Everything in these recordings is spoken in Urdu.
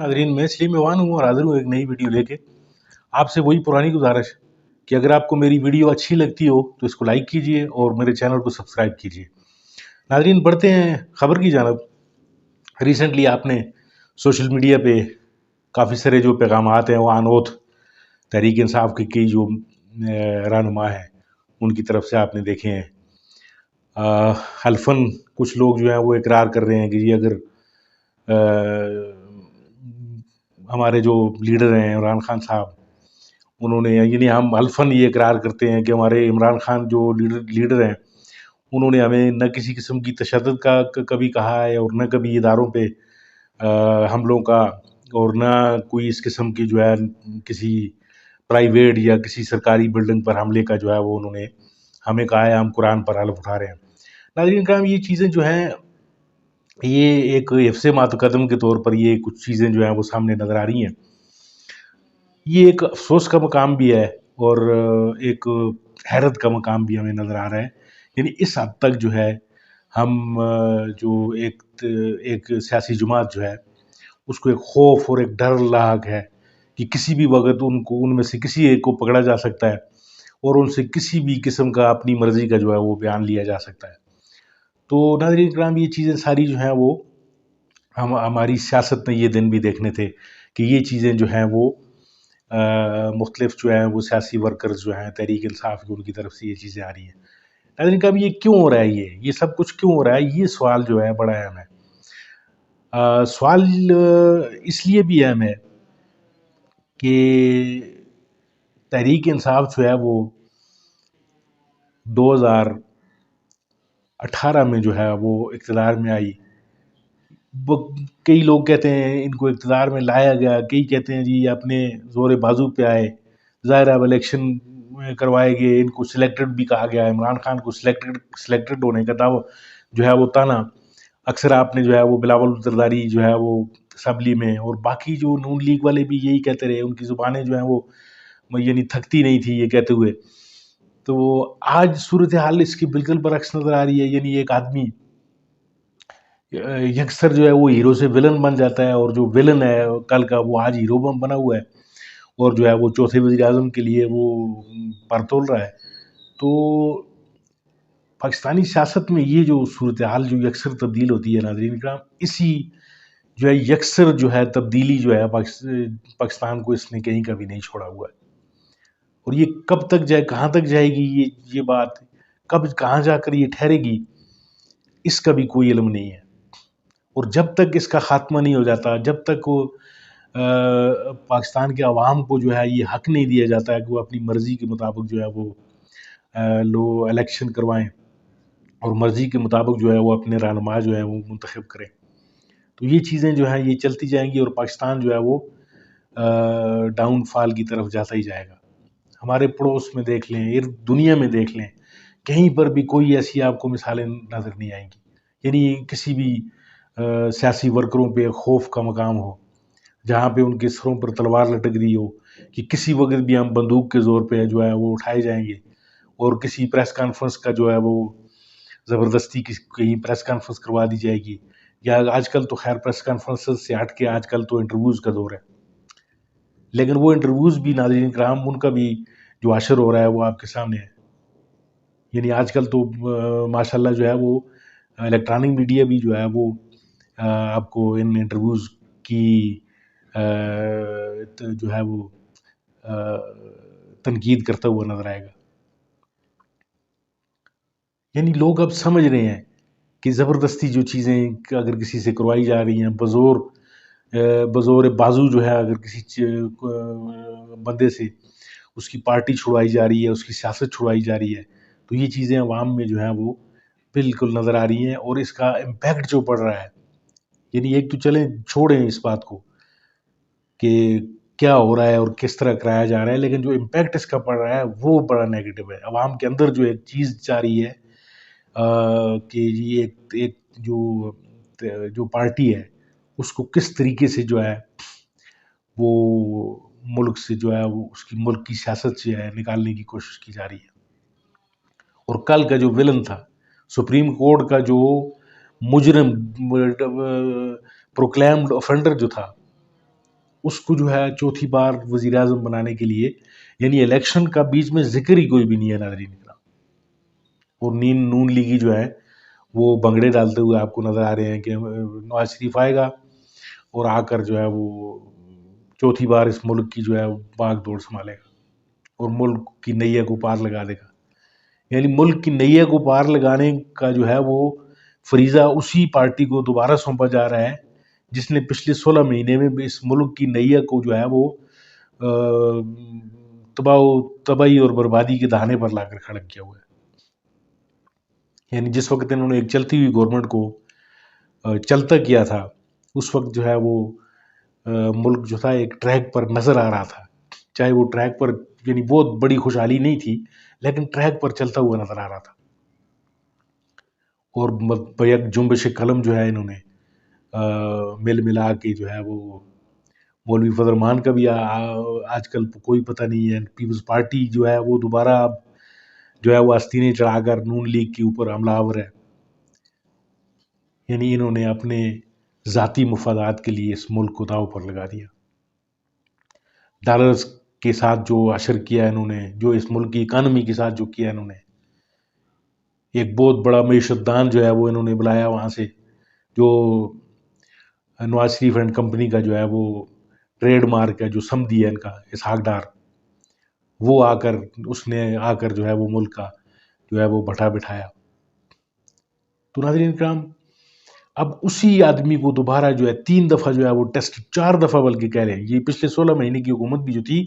ناظرین، میں سلیمان ہوں اور حاضر ہوں ایک نئی ویڈیو لے کے. آپ سے وہی پرانی گزارش کہ اگر آپ کو میری ویڈیو اچھی لگتی ہو تو اس کو لائک کیجئے اور میرے چینل کو سبسکرائب کیجئے. ناظرین، بڑھتے ہیں خبر کی جانب. ریسنٹلی آپ نے سوشل میڈیا پہ کافی سارے جو پیغامات ہیں وہ آن اوتھ تحریک انصاف کے کئی جو رہنما ہیں ان کی طرف سے آپ نے دیکھے ہیں. حلفاً کچھ لوگ جو ہیں وہ اقرار کر رہے ہیں کہ جی اگر ہمارے جو لیڈر ہیں عمران خان صاحب، انہوں نے یعنی ہم حلفاً یہ اقرار کرتے ہیں کہ ہمارے عمران خان جو لیڈر ہیں انہوں نے ہمیں نہ کسی قسم کی تشدد کا کبھی کہا ہے اور نہ کبھی اداروں پہ حملوں کا، اور نہ کوئی اس قسم کی جو ہے کسی پرائیویٹ یا کسی سرکاری بلڈنگ پر حملے کا جو ہے وہ انہوں نے ہمیں کہا ہے. ہم قرآن پر حلف اٹھا رہے ہیں. ناظرین کرام، یہ چیزیں جو ہیں یہ ایک حفظ ماتقدم کے طور پر یہ کچھ چیزیں جو ہیں وہ سامنے نظر آ رہی ہیں. یہ ایک افسوس کا مقام بھی ہے اور ایک حیرت کا مقام بھی ہمیں نظر آ رہا ہے. یعنی اس حد تک جو ہے ہم جو ایک سیاسی جماعت جو ہے اس کو ایک خوف اور ایک ڈر لاحق ہے کہ کسی بھی وقت ان میں سے کسی ایک کو پکڑا جا سکتا ہے اور ان سے کسی بھی قسم کا اپنی مرضی کا جو ہے وہ بیان لیا جا سکتا ہے. تو ناظرین کرام، یہ چیزیں ساری جو ہیں وہ ہماری سیاست میں یہ دن بھی دیکھنے تھے کہ یہ چیزیں جو ہیں وہ مختلف جو ہیں وہ سیاسی ورکرز جو ہیں تحریک انصاف کی ان کی طرف سے یہ چیزیں آ رہی ہیں. ناظرین کرام، یہ کیوں ہو رہا ہے؟ یہ سب کچھ کیوں ہو رہا ہے؟ یہ سوال جو ہے بڑا اہم ہے. سوال اس لیے بھی اہم ہے کہ تحریک انصاف جو ہے وہ 2018 میں جو ہے وہ اقتدار میں آئی. کئی لوگ کہتے ہیں ان کو اقتدار میں لایا گیا، کئی کہتے ہیں جی یہ اپنے زور بازو پہ آئے. ظاہر ہے اب الیکشن کروائے گئے، ان کو سلیکٹڈ بھی کہا گیا. عمران خان کو سلیکٹڈ ہونے کا دعویٰ جو ہے وہ تانا اکثر آپ نے جو ہے وہ بلاول زرداری جو ہے وہ اسمبلی میں، اور باقی جو نون لیگ والے بھی یہی کہتے رہے. ان کی زبانیں جو ہیں وہ یعنی تھکتی نہیں تھی یہ کہتے ہوئے. تو آج صورتحال اس کی بالکل برعکس نظر آ رہی ہے. یعنی ایک آدمی یکسر جو ہے وہ ہیرو سے ولن بن جاتا ہے، اور جو ولن ہے کل کا وہ آج ہیرو بنا ہوا ہے اور جو ہے وہ چوتھے وزیر اعظم کے لیے وہ پر تول رہا ہے. تو پاکستانی سیاست میں یہ جو صورتحال جو یکسر تبدیل ہوتی ہے ناظرین کرام، اسی جو ہے یکسر جو ہے تبدیلی جو ہے پاکستان کو اس نے کہیں کبھی نہیں چھوڑا ہوا ہے. اور یہ کب تک جائے، کہاں تک جائے گی یہ بات، کب کہاں جا کر یہ ٹھہرے گی، اس کا بھی کوئی علم نہیں ہے. اور جب تک اس کا خاتمہ نہیں ہو جاتا، جب تک وہ پاکستان کے عوام کو جو ہے یہ حق نہیں دیا جاتا ہے کہ وہ اپنی مرضی کے مطابق جو ہے وہ الیکشن کروائیں اور مرضی کے مطابق جو ہے وہ اپنے رہنما جو ہے وہ منتخب کریں، تو یہ چیزیں جو ہیں یہ چلتی جائیں گی اور پاکستان جو ہے وہ ڈاؤن فال کی طرف جاتا ہی جائے گا. ہمارے پڑوس میں دیکھ لیں، دنیا میں دیکھ لیں، کہیں پر بھی کوئی ایسی آپ کو مثالیں نظر نہیں آئیں گی. یعنی کسی بھی سیاسی ورکروں پہ خوف کا مقام ہو، جہاں پہ ان کے سروں پر تلوار لٹک دی ہو کہ کسی وقت بھی ہم بندوق کے زور پہ جو ہے وہ اٹھائے جائیں گے، اور کسی پریس کانفرنس کا جو ہے وہ زبردستی کہیں پریس کانفرنس کروا دی جائے گی. یا آج کل تو خیر پریس کانفرنس سے ہٹ کے آج کل تو انٹرویوز کا دور ہے، لیکن وہ انٹرویوز بھی ناظرین کرام ان کا بھی جو حشر ہو رہا ہے وہ آپ کے سامنے ہے. یعنی آج کل تو ماشاءاللہ جو ہے وہ الیکٹرانک میڈیا بھی جو ہے وہ آپ کو ان انٹرویوز کی جو ہے وہ تنقید کرتا ہوا نظر آئے گا. یعنی لوگ اب سمجھ رہے ہیں کہ زبردستی جو چیزیں اگر کسی سے کروائی جا رہی ہیں، بزور بازو جو ہے اگر کسی بندے سے اس کی پارٹی چھڑوائی جا رہی ہے، اس کی سیاست چھڑوائی جا رہی ہے، تو یہ چیزیں عوام میں جو ہیں وہ بالکل نظر آ رہی ہیں. اور اس کا امپیکٹ جو پڑ رہا ہے، یعنی ایک تو چلیں چھوڑیں اس بات کو کہ کیا ہو رہا ہے اور کس طرح کرایا جا رہا ہے، لیکن جو امپیکٹ اس کا پڑ رہا ہے وہ بڑا نیگیٹو ہے. عوام کے اندر جو ایک چیز جا رہی ہے کہ یہ ایک جو پارٹی ہے اس کو کس طریقے سے جو ہے وہ ملک سے جو ہے وہ اس کی ملک کی سیاست سے ہے نکالنے کی کوشش کی جا رہی ہے. اور کل کا جو ولن تھا، سپریم کورٹ کا جو مجرم پروکلیمڈ offender جو تھا، اس کو جو ہے چوتھی بار وزیر اعظم بنانے کے لیے، یعنی الیکشن کا بیچ میں ذکر ہی کوئی بھی نہیں ہے ناظرین کرام. اور نون لیگی جو ہے وہ بنگڑے ڈالتے ہوئے آپ کو نظر آ رہے ہیں کہ نواز شریف آئے گا اور آ کر جو ہے وہ چوتھی بار اس ملک کی جو ہے باغ دوڑ سنبھالے گا اور ملک کی نیا کو پار لگا دے گا. یعنی ملک کی نیا کو پار لگانے کا جو ہے وہ فریضہ اسی پارٹی کو دوبارہ سونپا جا رہا ہے جس نے پچھلے 16 مہینے میں اس ملک کی نیا کو جو ہے وہ تباہی اور بربادی کے دہانے پر لا کر کھڑا کیا ہوا ہے. یعنی جس وقت انہوں نے ایک چلتی ہوئی گورنمنٹ کو چلتا کیا تھا، اس وقت جو ہے وہ ملک جو تھا ایک ٹریک پر نظر آ رہا تھا، چاہے وہ ٹریک پر یعنی بہت بڑی خوشحالی نہیں تھی لیکن ٹریک پر چلتا ہوا نظر آ رہا تھا. اور بیک جنبش قلم جو ہے انہوں نے مل ملا کے جو ہے وہ مولوی فضل الرحمان کا بھی آج کل کوئی پتہ نہیں ہے. پیپلز پارٹی جو ہے وہ دوبارہ اب جو ہے وہ آستینیں چڑھا کر نون لیگ کے اوپر حملہ آور ہے. یعنی انہوں نے اپنے ذاتی مفادات کے لیے اس ملک کو داؤ پر لگا دیا. ڈالرز کے ساتھ جو عشر کیا انہوں نے، جو اس ملک کی اکانومی کے ساتھ جو کیا انہوں نے، ایک بہت بڑا معیشت دان جو ہے وہ انہوں نے بلایا وہاں سے، جو نواز شریف اینڈ کمپنی کا جو ہے وہ ٹریڈ مارک ہے، جو سمدھی ہے ان کا، اسحاق ڈار، وہ اس نے آ کر جو ہے وہ ملک کا جو ہے وہ بٹھا بٹھایا. تو ناظرین کرام، اب اسی آدمی کو دوبارہ جو ہے 3 دفعہ جو ہے وہ ٹیسٹ، 4 دفعہ بلکہ کہہ لیں، یہ پچھلے 16 مہینے کی حکومت بھی جو تھی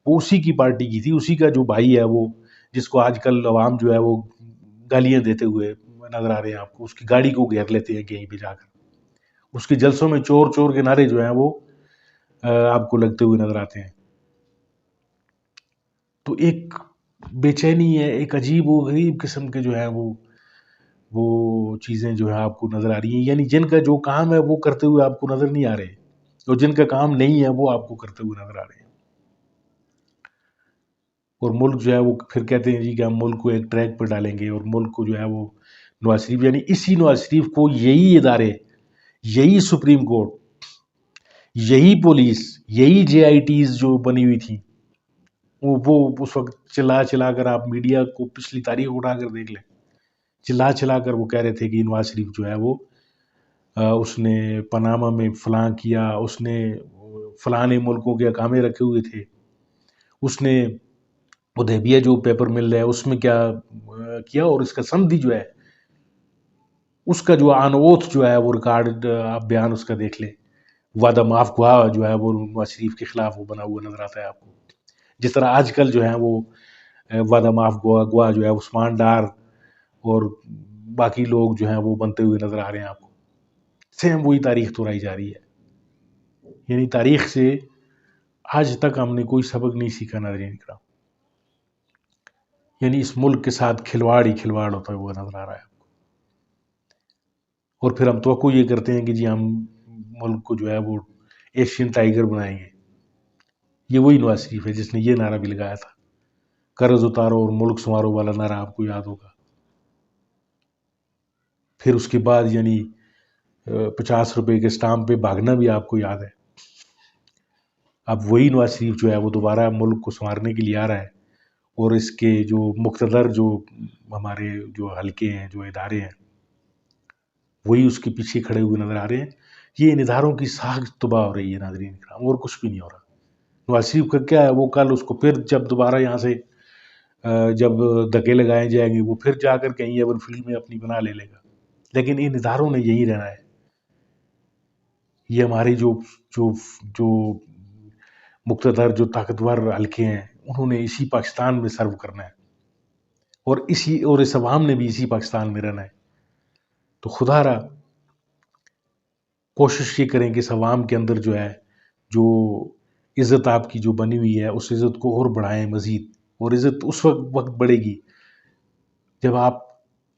وہ اسی کی پارٹی کی تھی، اسی کا جو بھائی ہے وہ، جس کو آج کل عوام جو ہے وہ گالیاں دیتے ہوئے نظر آ رہے ہیں آپ کو، اس کی گاڑی کو گھیر لیتے ہیں کہیں پہ جا کر، اس کے جلسوں میں چور چور کے نعرے جو ہیں وہ آپ کو لگتے ہوئے نظر آتے ہیں. تو ایک بے چینی ہے، ایک عجیب و غریب قسم کے جو ہے وہ چیزیں جو ہے آپ کو نظر آ رہی ہیں. یعنی جن کا جو کام ہے وہ کرتے ہوئے آپ کو نظر نہیں آ رہے، اور جن کا کام نہیں ہے وہ آپ کو کرتے ہوئے نظر آ رہے ہیں. اور ملک جو ہے وہ پھر کہتے ہیں جی کہ ہم ملک کو ایک ٹریک پر ڈالیں گے، اور ملک کو جو ہے وہ نواز شریف، یعنی اسی نواز شریف کو یہی ادارے، یہی سپریم کورٹ، یہی پولیس، یہی جے آئی ٹیز جو بنی ہوئی تھی، وہ اس وقت چلا چلا کر، آپ میڈیا کو پچھلی تاریخ اٹھا کر دیکھ لیں، چلا چلا کر وہ کہہ رہے تھے کہ نواز شریف جو ہے وہ اس نے پاناما میں فلاں کیا، اس نے فلاں ملکوں کے اقامے رکھے ہوئے تھے، اس نے حدیبیہ جو پیپر مل ہے اس میں کیا کیا، اور اس کا سمدھی جو ہے اس کا جو آن اوتھ جو ہے وہ ریکارڈ آپ بیان اس کا دیکھ لیں، وعدہ معاف گواہ جو ہے وہ نواز شریف کے خلاف وہ بنا ہوا نظر آتا ہے آپ کو. جس طرح آج کل جو ہے وہ وعدہ معاف گواہ جو ہے عثمان ڈار اور باقی لوگ جو ہیں وہ بنتے ہوئے نظر آ رہے ہیں آپ کو. سیم وہی تاریخ دہرائی جا رہی ہے. یعنی تاریخ سے آج تک ہم نے کوئی سبق نہیں سیکھا ناظرین کرام. یعنی اس ملک کے ساتھ کھلواڑ ہی کھلواڑ ہوتا ہوا نظر آ رہا ہے آپ کو. اور پھر ہم توقع یہ کرتے ہیں کہ جی ہم ملک کو جو ہے وہ ایشین ٹائیگر بنائیں گے. یہ وہی نواز شریف ہے جس نے یہ نعرہ بھی لگایا تھا، قرض اتارو اور ملک سنوارو والا نعرہ آپ کو یاد ہوگا. پھر اس کے بعد یعنی 50 روپے کے اسٹامپ پہ بھاگنا بھی آپ کو یاد ہے. اب وہی نواز شریف جو ہے وہ دوبارہ ملک کو سنوارنے کے لیے آ رہا ہے، اور اس کے جو مقتدر جو ہمارے جو حلقے ہیں، جو ادارے ہیں، وہی اس کے پیچھے کھڑے ہوئے نظر آ رہے ہیں. یہ ان اداروں کی ساکھ تباہ ہو رہی ہے ناظرین کرام، اور کچھ بھی نہیں ہو رہا. نواز شریف کا کیا ہے، وہ کل اس کو پھر جب دوبارہ یہاں سے جب دھکے لگائے جائیں گے وہ پھر جا کر کہیں ایون فیلڈ میں اپنی بنا لے گا. لیکن ان اداروں نے یہی رہنا ہے. یہ ہمارے جو جو جو مقتدر، جو طاقتور حلقے ہیں، انہوں نے اسی پاکستان میں سرو کرنا ہے، اور اس عوام نے بھی اسی پاکستان میں رہنا ہے. تو خدا را کوشش یہ کریں کہ اس عوام کے اندر جو ہے جو عزت آپ کی جو بنی ہوئی ہے اس عزت کو اور بڑھائیں مزید. اور عزت اس وقت بڑھے گی جب آپ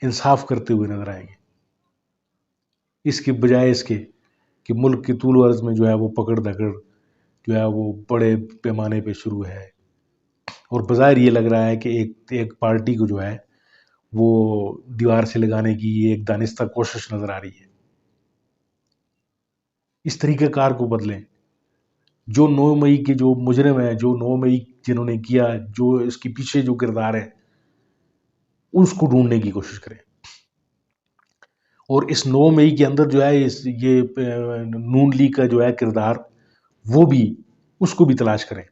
انصاف کرتے ہوئے نظر آئیں گے، اس کے بجائے اس کے کہ ملک کے طول و عرض میں جو ہے وہ پکڑ دھکڑ جو ہے وہ بڑے پیمانے پہ شروع ہے. اور بظاہر یہ لگ رہا ہے کہ ایک پارٹی کو جو ہے وہ دیوار سے لگانے کی یہ ایک دانستہ کوشش نظر آ رہی ہے. اس طریقہ کار کو بدلیں. جو 9 مئی کے جو مجرم ہیں، جو 9 مئی جنہوں نے کیا، جو اس کے پیچھے جو کردار ہے، اس کو ڈھونڈنے کی کوشش کریں، اور اس 9 مئی کے اندر جو ہے یہ نون لیگ کا جو ہے کردار، وہ بھی اس کو بھی تلاش کریں.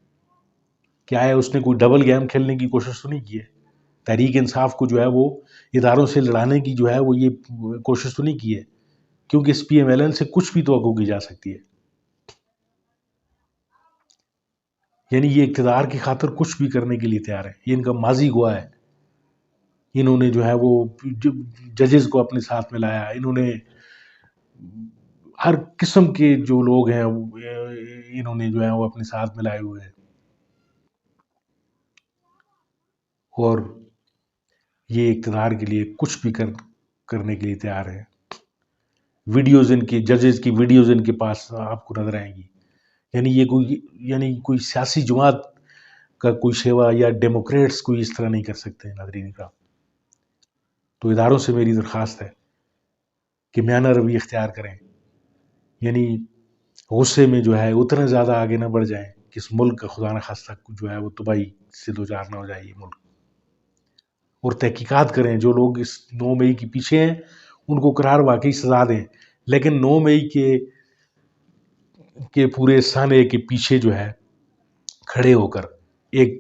کیا ہے اس نے کوئی ڈبل گیم کھیلنے کی کوشش تو نہیں کی ہے؟ تحریک انصاف کو جو ہے وہ اداروں سے لڑانے کی جو ہے وہ یہ کوشش تو نہیں کی ہے؟ کیونکہ اس پی ایم ایل این سے کچھ بھی توقع کی جا سکتی ہے. یعنی یہ اقتدار کی خاطر کچھ بھی کرنے کے لیے تیار ہے. یہ ان کا ماضی گواہ ہے. انہوں نے جو ہے وہ ججز کو اپنے ساتھ میں لایا، انہوں نے ہر قسم کے جو لوگ ہیں انہوں نے جو ہے وہ اپنے ساتھ میں لائے ہوئے ہیں، اور یہ اقتدار کے لیے کچھ بھی کرنے کے لیے تیار ہے. ویڈیوز ان کی، ججز کی ویڈیوز ان کے پاس آپ کو نظر آئیں گی. یعنی کوئی سیاسی جماعت کا کوئی شیوا یا ڈیموکریٹس کوئی اس طرح نہیں کر سکتے. ناظرین کرام، تو اداروں سے میری درخواست ہے کہ میانہ روی اختیار کریں. یعنی غصے میں جو ہے اتنا زیادہ آگے نہ بڑھ جائیں کہ اس ملک کا خدا نخواستہ جو ہے وہ تباہی سے دوچار نہ ہو جائے یہ ملک. اور تحقیقات کریں، جو لوگ اس 9 مئی کے پیچھے ہیں ان کو قرار واقعی سزا دیں، لیکن 9 مئی کے پورے سانے کے پیچھے جو ہے کھڑے ہو کر ایک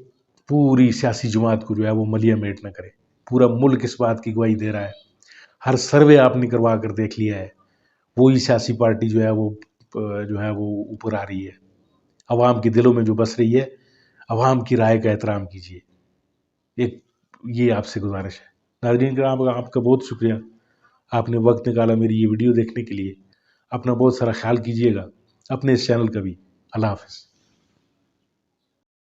پوری سیاسی جماعت کو جو ہے وہ ملیا میٹ نہ کرے. پورا ملک اس بات کی گواہی دے رہا ہے، ہر سروے آپ نے کروا کر دیکھ لیا ہے، وہی سیاسی پارٹی جو ہے وہ اوپر آ رہی ہے، عوام کے دلوں میں جو بس رہی ہے. عوام کی رائے کا احترام کیجیے. یہ آپ سے گزارش ہے. ناظرین کرام، آپ کا بہت شکریہ، آپ نے وقت نکالا میری یہ ویڈیو دیکھنے کے لیے. اپنا بہت سارا خیال کیجیے گا، اپنے اس چینل کا بھی. اللہ حافظ.